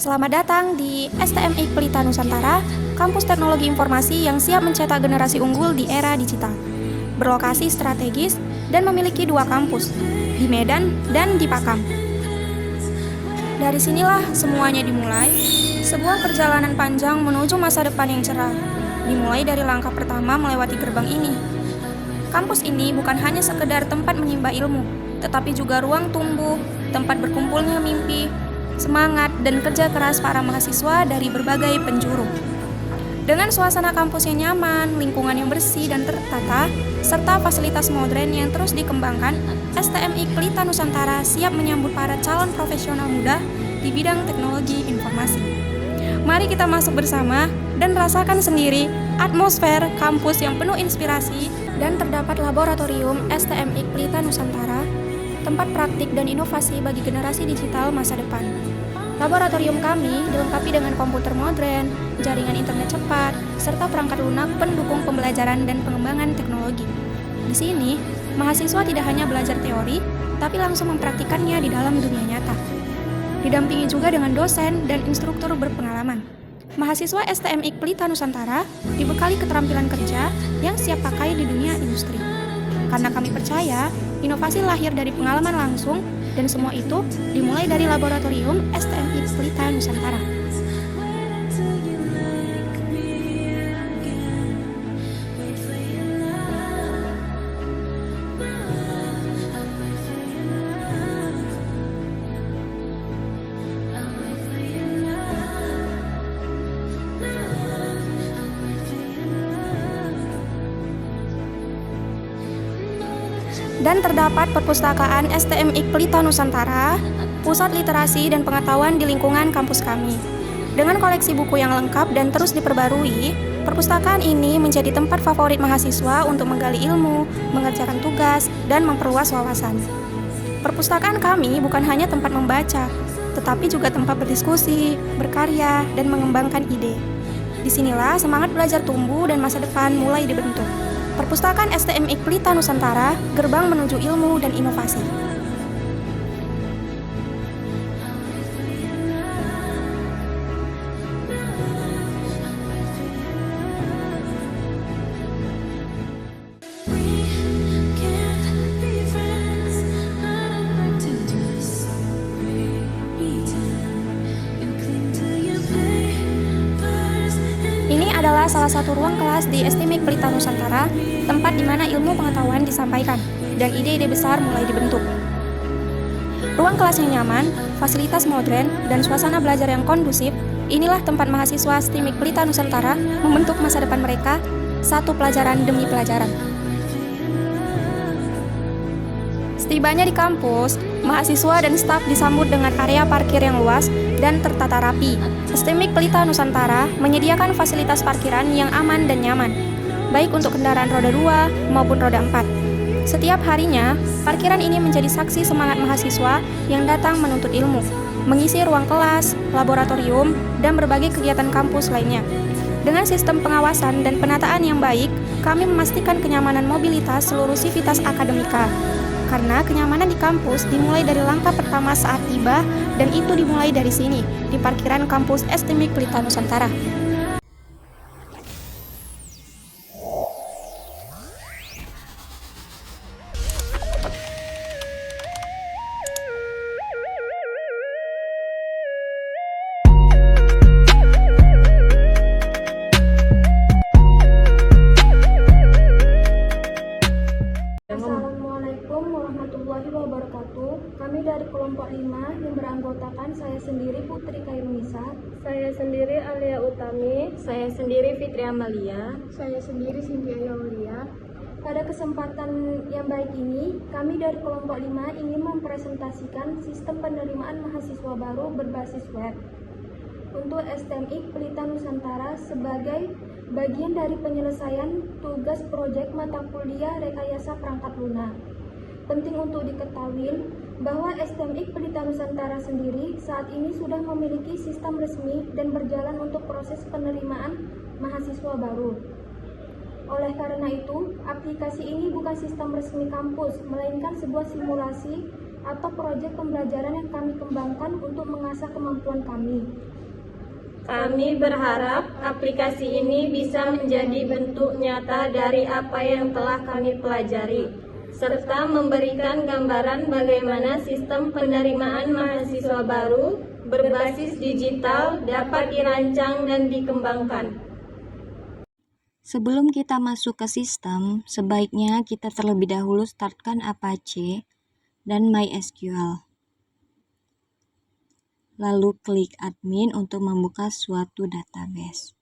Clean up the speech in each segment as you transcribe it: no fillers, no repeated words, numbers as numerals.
Selamat datang di STMI Pelita Nusantara, kampus teknologi informasi yang siap mencetak generasi unggul di era digital. Berlokasi strategis dan memiliki 2 kampus, di Medan dan di Pakam. Dari sinilah semuanya dimulai, sebuah perjalanan panjang menuju masa depan yang cerah. Dimulai dari langkah pertama melewati gerbang ini. Kampus ini bukan hanya sekedar tempat menimba ilmu, tetapi juga ruang tumbuh, tempat berkumpulnya mimpi, semangat, dan kerja keras para mahasiswa dari berbagai penjuru. Dengan suasana kampus yang nyaman, lingkungan yang bersih dan tertata, serta fasilitas modern yang terus dikembangkan, STMI Pelita Nusantara siap menyambut para calon profesional muda di bidang teknologi informasi. Mari kita masuk bersama dan rasakan sendiri atmosfer kampus yang penuh inspirasi dan terdapat laboratorium STMI Pelita Nusantara, tempat praktik dan inovasi bagi generasi digital masa depan. Laboratorium kami dilengkapi dengan komputer modern, jaringan internet cepat, serta perangkat lunak pendukung pembelajaran dan pengembangan teknologi. Di sini, mahasiswa tidak hanya belajar teori, tapi langsung mempraktikannya di dalam dunia nyata. Didampingi juga dengan dosen dan instruktur berpengalaman. Mahasiswa STMI Pelita Nusantara dibekali keterampilan kerja yang siap pakai di dunia industri. Karena kami percaya, inovasi lahir dari pengalaman langsung, dan semua itu dimulai dari laboratorium STMI Pelita Nusantara. Dan terdapat perpustakaan STMI Pelita Nusantara, pusat literasi dan pengetahuan di lingkungan kampus kami. Dengan koleksi buku yang lengkap dan terus diperbarui, perpustakaan ini menjadi tempat favorit mahasiswa untuk menggali ilmu, mengerjakan tugas, dan memperluas wawasan. Perpustakaan kami bukan hanya tempat membaca, tetapi juga tempat berdiskusi, berkarya, dan mengembangkan ide. Disinilah semangat belajar tumbuh dan masa depan mulai dibentuk. Perpustakaan STMI Pelita Nusantara, gerbang menuju ilmu dan inovasi. Ini adalah salah satu ruang kelas di STMI Pelita Nusantara, tempat di mana ilmu pengetahuan disampaikan dan ide-ide besar mulai dibentuk. Ruang kelas yang nyaman, fasilitas modern, dan suasana belajar yang kondusif, inilah tempat mahasiswa STMI Pelita Nusantara membentuk masa depan mereka, satu pelajaran demi pelajaran. Setibanya di kampus, mahasiswa dan staf disambut dengan area parkir yang luas dan tertata rapi. STMI Pelita Nusantara menyediakan fasilitas parkiran yang aman dan nyaman, baik untuk kendaraan roda 2 maupun roda 4. Setiap harinya, parkiran ini menjadi saksi semangat mahasiswa yang datang menuntut ilmu, mengisi ruang kelas, laboratorium, dan berbagai kegiatan kampus lainnya. Dengan sistem pengawasan dan penataan yang baik, kami memastikan kenyamanan mobilitas seluruh sivitas akademika. Karena kenyamanan di kampus dimulai dari langkah pertama saat tiba, dan itu dimulai dari sini, di parkiran kampus STMI Pelita Nusantara. Assalamualaikum warahmatullahi wabarakatuh. Kami dari kelompok 5 yang beranggotakan saya sendiri Putri Kairunisa, Saya sendiri Alia Utami. Saya sendiri Fitri Amalia. saya sendiri Cynthia Yaulia. Pada kesempatan yang baik ini, kami dari kelompok 5 ingin mempresentasikan sistem penerimaan mahasiswa baru berbasis web untuk STMI Pelita Nusantara sebagai bagian dari penyelesaian tugas proyek mata kuliah rekayasa perangkat lunak. Penting untuk diketahui bahwa STMI Pelita Nusantara sendiri saat ini sudah memiliki sistem resmi dan berjalan untuk proses penerimaan mahasiswa baru. Oleh karena itu, aplikasi ini bukan sistem resmi kampus, melainkan sebuah simulasi atau proyek pembelajaran yang kami kembangkan untuk mengasah kemampuan kami. Kami berharap aplikasi ini bisa menjadi bentuk nyata dari apa yang telah kami pelajari, serta memberikan gambaran bagaimana sistem penerimaan mahasiswa baru berbasis digital dapat dirancang dan dikembangkan. Sebelum kita masuk ke sistem, sebaiknya kita terlebih dahulu startkan Apache dan MySQL. Lalu klik admin untuk membuka suatu database.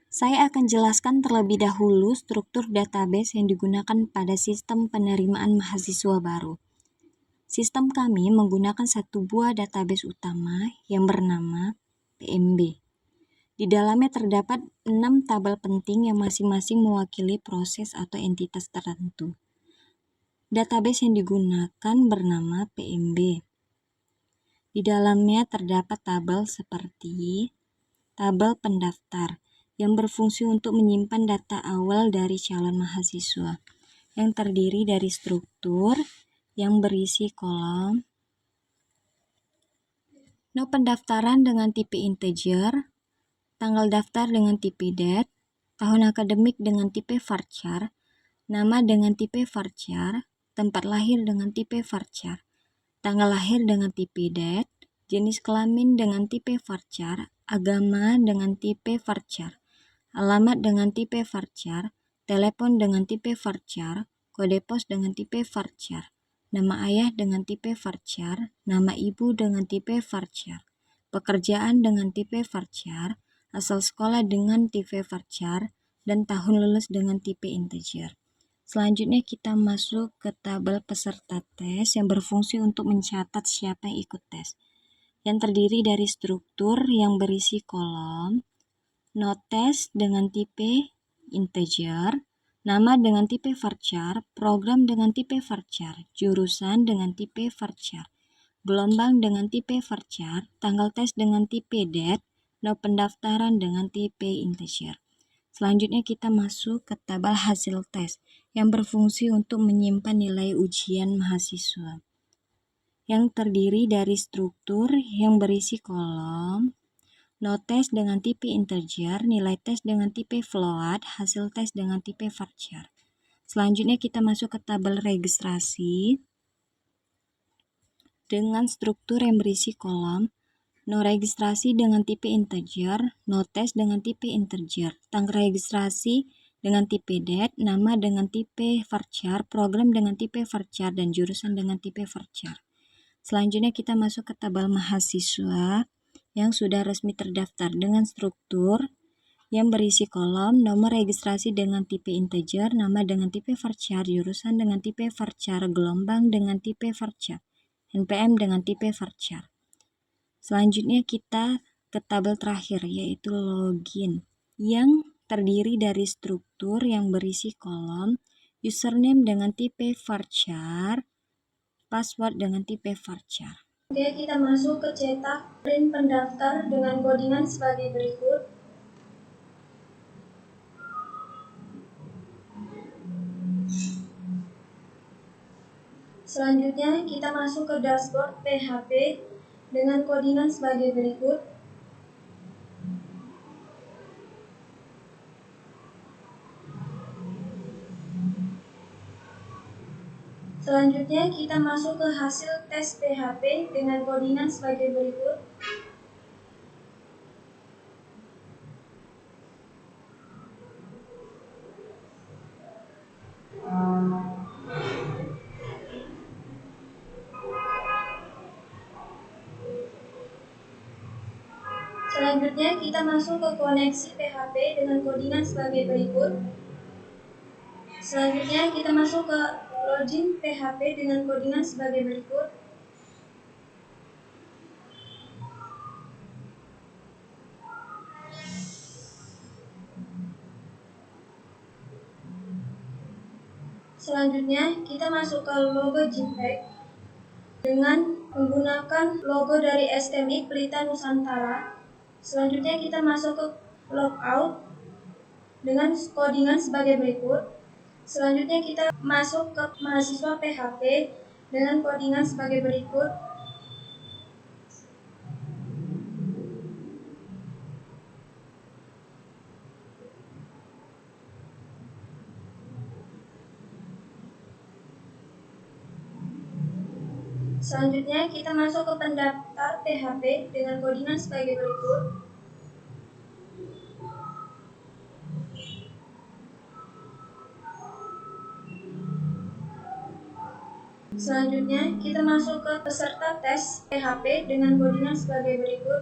Saya akan jelaskan terlebih dahulu struktur database yang digunakan pada sistem penerimaan mahasiswa baru. Sistem kami menggunakan satu buah database utama yang bernama PMB. Di dalamnya terdapat 6 tabel penting yang masing-masing mewakili proses atau entitas tertentu. Database yang digunakan bernama PMB. Di dalamnya terdapat tabel seperti tabel pendaftar yang berfungsi untuk menyimpan data awal dari calon mahasiswa yang terdiri dari struktur yang berisi kolom, pendaftaran dengan tipe integer, tanggal daftar dengan tipe date, tahun akademik dengan tipe varchar, nama dengan tipe varchar, tempat lahir dengan tipe varchar, tanggal lahir dengan tipe date, jenis kelamin dengan tipe varchar, agama dengan tipe varchar, alamat dengan tipe varchar, telepon dengan tipe varchar, kode pos dengan tipe varchar, nama ayah dengan tipe varchar, nama ibu dengan tipe varchar, pekerjaan dengan tipe varchar, asal sekolah dengan tipe varchar, dan tahun lulus dengan tipe integer. Selanjutnya kita masuk ke tabel peserta tes yang berfungsi untuk mencatat siapa yang ikut tes, yang terdiri dari struktur yang berisi kolom, notes dengan tipe integer, nama dengan tipe varchar, program dengan tipe varchar, jurusan dengan tipe varchar, gelombang dengan tipe varchar, tanggal tes dengan tipe date, pendaftaran dengan tipe integer. Selanjutnya kita masuk ke tabel hasil tes yang berfungsi untuk menyimpan nilai ujian mahasiswa, yang terdiri dari struktur yang berisi kolom, notes dengan tipe integer, nilai tes dengan tipe float, hasil tes dengan tipe varchar. Selanjutnya kita masuk ke tabel registrasi dengan struktur yang berisi kolom, registrasi dengan tipe integer, notes dengan tipe integer, tanggal registrasi dengan tipe date, nama dengan tipe varchar, program dengan tipe varchar, dan jurusan dengan tipe varchar. Selanjutnya kita masuk ke tabel mahasiswa yang sudah resmi terdaftar dengan struktur yang berisi kolom, nomor registrasi dengan tipe integer, nama dengan tipe varchar, jurusan dengan tipe varchar, gelombang dengan tipe varchar, NPM dengan tipe varchar. Selanjutnya kita ke tabel terakhir, yaitu login, yang terdiri dari struktur yang berisi kolom, username dengan tipe varchar, password dengan tipe varchar. Oke, kita masuk ke cetak print pendaftar dengan codingan sebagai berikut. Selanjutnya kita masuk ke dashboard PHP dengan codingan sebagai berikut. Selanjutnya kita masuk ke hasil tes PHP dengan codingan sebagai berikut. Selanjutnya kita masuk ke koneksi PHP dengan codingan sebagai berikut. Selanjutnya kita masuk ke login PHP dengan codingan sebagai berikut. Selanjutnya kita masuk ke logo JPEG dengan menggunakan logo dari STMI Pelita Nusantara. Selanjutnya kita masuk ke logout dengan codingan sebagai berikut. Selanjutnya kita masuk ke mahasiswa PHP dengan koordinat sebagai berikut. Selanjutnya kita masuk ke pendaftar PHP dengan koordinat sebagai berikut. Selanjutnya kita masuk ke peserta tes PHP dengan koordinat sebagai berikut.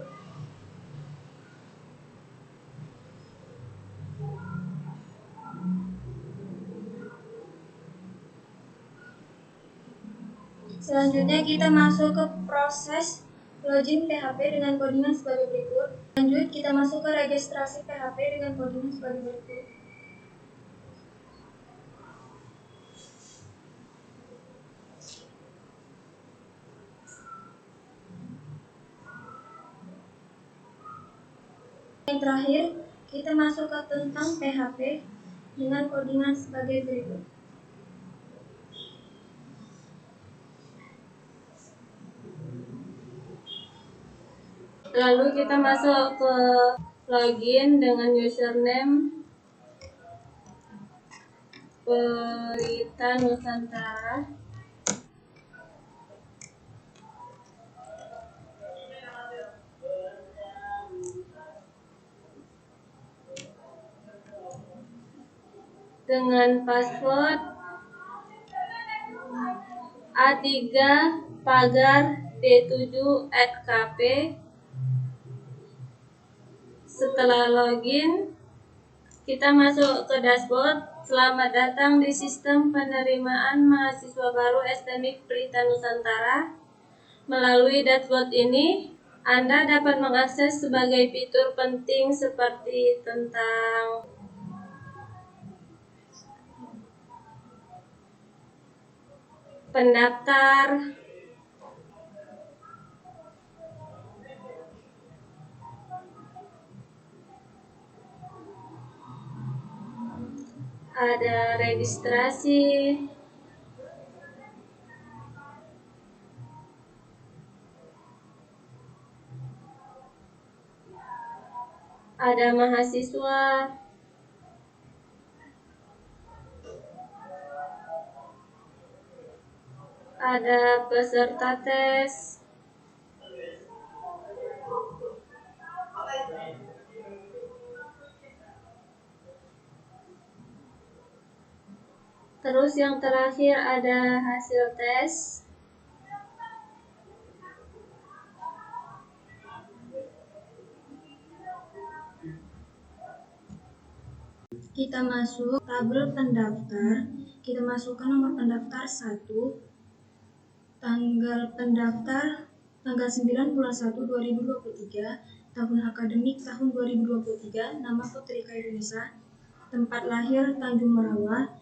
Selanjutnya kita masuk ke proses login PHP dengan koordinat sebagai berikut. Lanjut kita masuk ke registrasi PHP dengan koordinat sebagai berikut. Yang terakhir kita masuk ke tentang PHP dengan koordinat sebagai berikut. Lalu kita masuk ke login dengan username Pelita Nusantara. Dengan password A3pagar D7@kp. Setelah login, kita masuk ke dashboard. Selamat datang di sistem penerimaan mahasiswa baru STMIK Pelita Nusantara. Melalui dashboard ini, Anda dapat mengakses sebagai fitur penting seperti tentang pendaftar, ada registrasi, ada mahasiswa, ada peserta tes, terus yang terakhir ada hasil tes. Kita masuk tabel pendaftar, kita masukkan nomor pendaftar 1, tanggal pendaftar tanggal 9 bulan 1 2023, tahun akademik tahun 2023, nama Putri Khairunisa, tempat lahir Tanjung Merawa,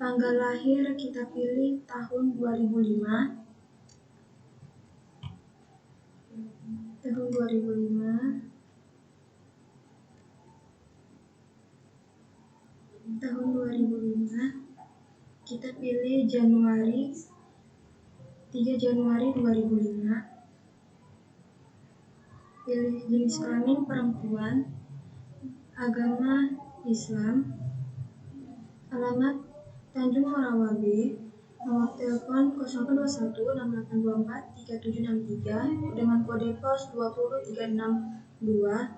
tanggal lahir kita pilih tahun 2005, tahun 2005, tahun 2005, kita pilih Januari 3 Januari 2005, pilih jenis kelamin perempuan, agama Islam, alamat Tanjung Merawa B, nomor telepon 0821 6824 3763 dengan kode pos 20362.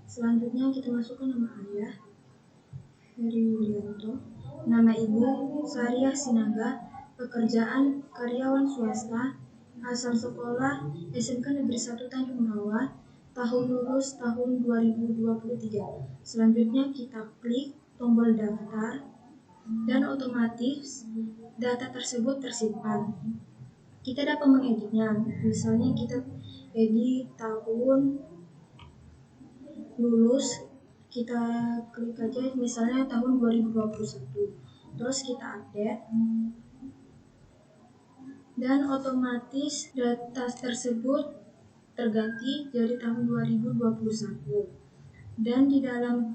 Selanjutnya kita masukkan nama ayah Heri Yulianto, nama ibu Sariah Sinaga, pekerjaan karyawan swasta, asal sekolah SMK Negeri 1 Tanjung Merawa, tahun lulus tahun 2023. Selanjutnya kita klik tombol daftar dan otomatis data tersebut tersimpan. Kita dapat mengeditnya, misalnya kita edit tahun lulus, kita klik aja misalnya tahun 2021, terus kita update dan otomatis data tersebut terganti jadi tahun 2021. Dan di dalam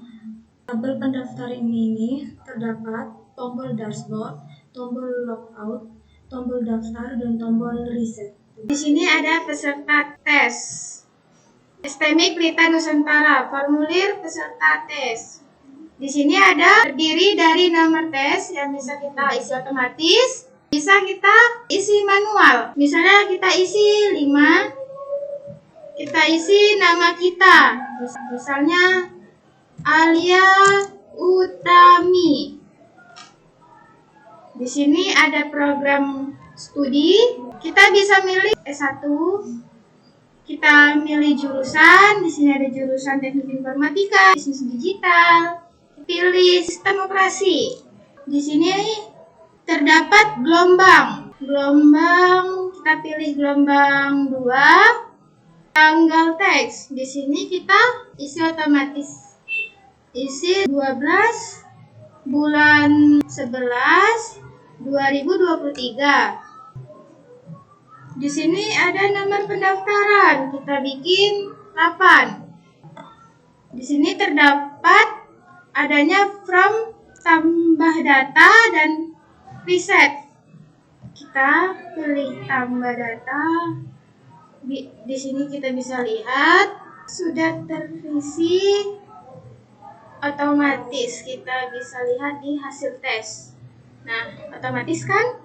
tabel pendaftaran ini terdapat tombol dashboard, tombol logout, tombol daftar, dan tombol riset. Di sini ada peserta tes. STMI Pelita Nusantara, formulir peserta tes. Di sini ada terdiri dari nomor tes yang bisa kita isi otomatis, bisa kita isi manual. Misalnya kita isi 5, kita isi nama kita. Misalnya Alia Utami. Di sini ada program studi. Kita bisa milih S1. Kita milih jurusan. Di sini ada jurusan Teknik Informatika, Bisnis Digital. Pilih sistem operasi. Di sini terdapat gelombang. Kita pilih gelombang 2. Tanggal teks. Di sini kita isi otomatis. Isi 12 bulan 11 2023. Di sini ada nomor pendaftaran. Kita bikin 8. Di sini terdapat adanya from, tambah data, dan riset. Kita pilih tambah data. Di sini kita bisa lihat sudah terisi otomatis. Kita bisa lihat di hasil tes. Nah, otomatis kan?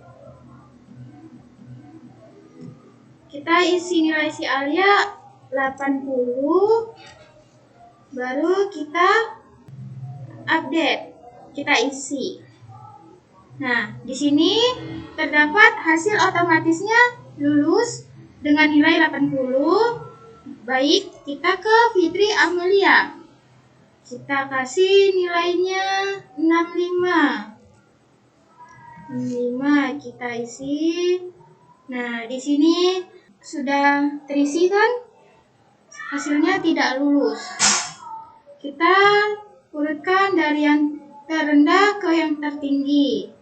Kita isi nilai si Alia 80. Baru kita update. Kita isi. Nah, di sini terdapat hasil otomatisnya lulus dengan nilai 80. Baik, kita ke Fitri Amelia. Kita kasih nilainya 65. 5 kita isi. Nah, di sini sudah terisi kan? Hasilnya tidak lulus. Kita urutkan dari yang terendah ke yang tertinggi.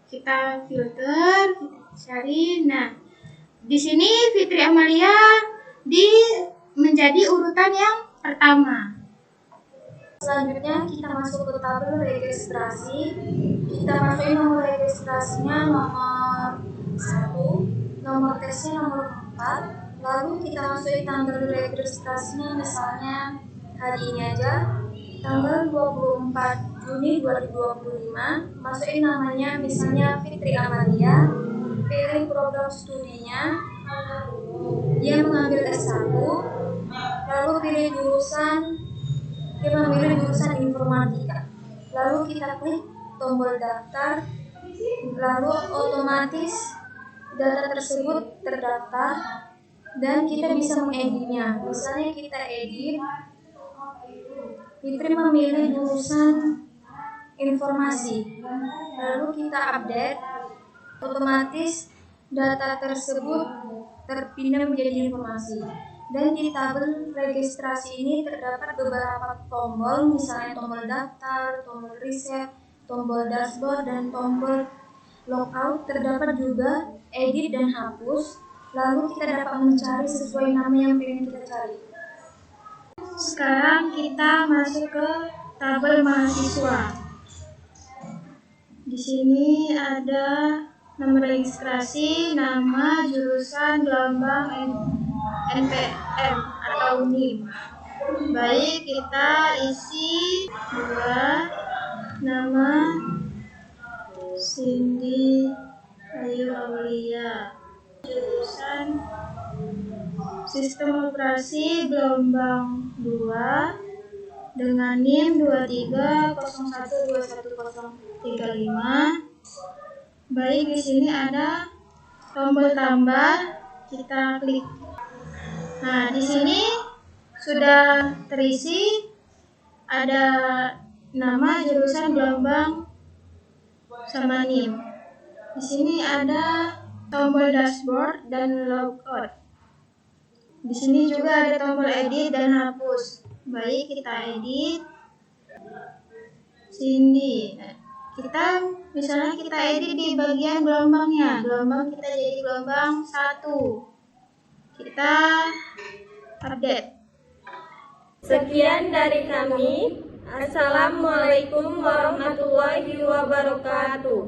Kita filter, kita cari. Nah, di sini Fitri Amalia menjadi urutan yang pertama. Selanjutnya kita masuk ke tabel registrasi. Kita masukin nomor registrasinya nomor 1, nomor tesnya nomor 4. Lalu kita masukin tanggal registrasinya, misalnya hari ini aja, tanggal 24 Juni 2025. Masukin namanya misalnya Fitri Amalia. Pilih program studinya. Dia mengambil S1. Lalu pilih jurusan. Dia memilih jurusan informatika. Lalu kita klik tombol daftar, lalu otomatis data tersebut terdaftar dan kita bisa mengeditnya. Misalnya kita edit, Fitri memilih jurusan informasi, lalu kita update, otomatis data tersebut terpindah menjadi informasi. Dan di tabel registrasi ini terdapat beberapa tombol, misalnya tombol daftar, tombol riset, tombol dashboard, dan tombol logout. Terdapat juga edit dan hapus. Lalu kita dapat mencari sesuai nama yang ingin kita cari. Sekarang kita masuk ke tabel mahasiswa. Di sini ada nomor registrasi, nama, jurusan, gelombang, NPM atau NIM. Baik, kita isi 2, nama Cindy Ayu Aulia, jurusan sistem operasi gelombang 2 dengan NIM 23012135. Baik, di sini ada tombol tambah, kita klik. Nah, di sini sudah terisi, ada nama, jurusan, gelombang, sama NIM. Di sini ada tombol dashboard dan logout. Di sini juga ada tombol edit dan hapus. Baik, kita edit. Cindy. Kita misalnya kita edit di bagian gelombangnya. Gelombang kita jadi gelombang 1. Kita update. Sekian dari kami. Assalamualaikum warahmatullahi wabarakatuh.